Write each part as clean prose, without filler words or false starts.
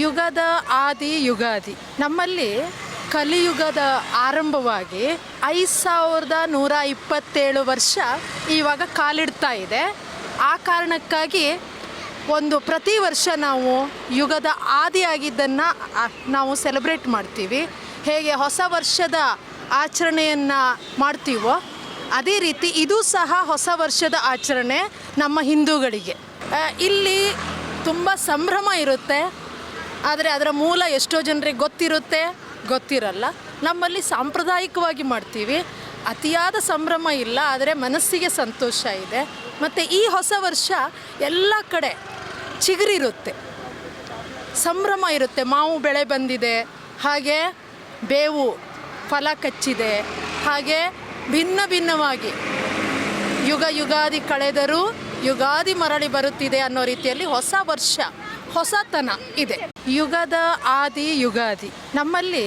ಯುಗದ ಆದಿ ಯುಗಾದಿ. ನಮ್ಮಲ್ಲಿ ಕಲಿಯುಗದ ಆರಂಭವಾಗಿ 5127 ವರ್ಷ ಇವಾಗ ಕಾಲಿಡ್ತಾ ಇದೆ. ಆ ಕಾರಣಕ್ಕಾಗಿ ಪ್ರತಿ ವರ್ಷ ನಾವು ಯುಗದ ಆದಿಯಾಗಿದ್ದನ್ನು ನಾವು ಸೆಲೆಬ್ರೇಟ್ ಮಾಡ್ತೀವಿ. ಹೇಗೆ ಹೊಸ ವರ್ಷದ ಆಚರಣೆಯನ್ನು ಮಾಡ್ತೀವೋ ಅದೇ ರೀತಿ ಇದು ಸಹ ಹೊಸ ವರ್ಷದ ಆಚರಣೆ ನಮ್ಮ ಹಿಂದೂಗಳಿಗೆ. ಇಲ್ಲಿ ತುಂಬ ಸಂಭ್ರಮ ಇರುತ್ತೆ, ಆದರೆ ಅದರ ಮೂಲ ಎಷ್ಟೋ ಜನರಿಗೆ ಗೊತ್ತಿರಲ್ಲ. ನಮ್ಮಲ್ಲಿ ಸಾಂಪ್ರದಾಯಿಕವಾಗಿ ಮಾಡ್ತೀವಿ. ಅತಿಯಾದ ಸಂಭ್ರಮ ಇಲ್ಲ, ಆದರೆ ಮನಸ್ಸಿಗೆ ಸಂತೋಷ ಇದೆ. ಮತ್ತು ಈ ಹೊಸ ವರ್ಷ ಎಲ್ಲ ಕಡೆ ಚಿಗುರಿರುತ್ತೆ, ಸಂಭ್ರಮ ಇರುತ್ತೆ. ಮಾವು ಬೆಳೆ ಬಂದಿದೆ, ಹಾಗೆ ಬೇವು ಫಲ ಕಚ್ಚಿದೆ, ಹಾಗೆ ಭಿನ್ನ ಭಿನ್ನವಾಗಿ ಯುಗಾದಿ ಕಳೆದರೂ ಯುಗಾದಿ ಮರಳಿ ಬರುತ್ತಿದೆ ಅನ್ನೋ ರೀತಿಯಲ್ಲಿ ಹೊಸ ವರ್ಷ ಹೊಸತನ ಇದೆ. ಯುಗದ ಆದಿ ಯುಗಾದಿ. ನಮ್ಮಲ್ಲಿ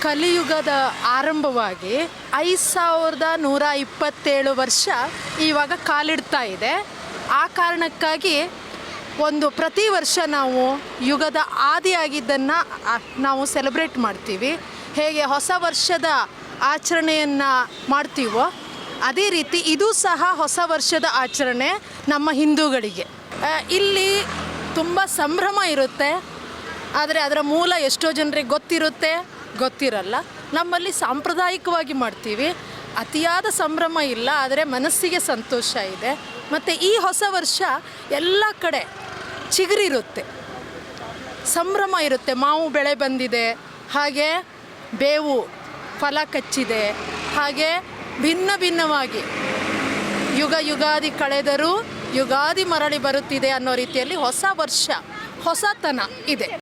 ಕಲಿಯುಗದ ಆರಂಭವಾಗಿ 5127 ವರ್ಷ ಇವಾಗ ಕಾಲಿಡ್ತಾ ಇದೆ. ಆ ಕಾರಣಕ್ಕಾಗಿ ಪ್ರತಿ ವರ್ಷ ನಾವು ಯುಗದ ಆದಿಯಾಗಿದ್ದನ್ನು ನಾವು ಸೆಲೆಬ್ರೇಟ್ ಮಾಡ್ತೀವಿ. ಹೇಗೆ ಹೊಸ ವರ್ಷದ ಆಚರಣೆಯನ್ನು ಮಾಡ್ತೀವೋ ಅದೇ ರೀತಿ ಇದು ಸಹ ಹೊಸ ವರ್ಷದ ಆಚರಣೆ ನಮ್ಮ ಹಿಂದೂಗಳಿಗೆ. ಇಲ್ಲಿ ತುಂಬ ಸಂಭ್ರಮ ಇರುತ್ತೆ, ಆದರೆ ಅದರ ಮೂಲ ಎಷ್ಟೋ ಜನರಿಗೆ ಗೊತ್ತಿರಲ್ಲ. ನಮ್ಮಲ್ಲಿ ಸಾಂಪ್ರದಾಯಿಕವಾಗಿ ಮಾಡ್ತೀವಿ. ಅತಿಯಾದ ಸಂಭ್ರಮ ಇಲ್ಲ, ಆದರೆ ಮನಸ್ಸಿಗೆ ಸಂತೋಷ ಇದೆ. ಮತ್ತು ಈ ಹೊಸ ವರ್ಷ ಎಲ್ಲ ಕಡೆ ಚಿಗುರಿರುತ್ತೆ, ಸಂಭ್ರಮ ಇರುತ್ತೆ. ಮಾವು ಬೆಳೆ ಬಂದಿದೆ, ಹಾಗೆ ಬೇವು ಫಲ ಕಚ್ಚಿದೆ, ಹಾಗೆ ಭಿನ್ನ ಭಿನ್ನವಾಗಿ ಯುಗಾದಿ ಕಳೆದರೂ ಯುಗಾದಿ ಮರಳಿ ಬರುತ್ತಿದೆ ಅನ್ನೋ ರೀತಿಯಲ್ಲಿ ಹೊಸ ವರ್ಷ ಹೊಸತನ ಇದೆ.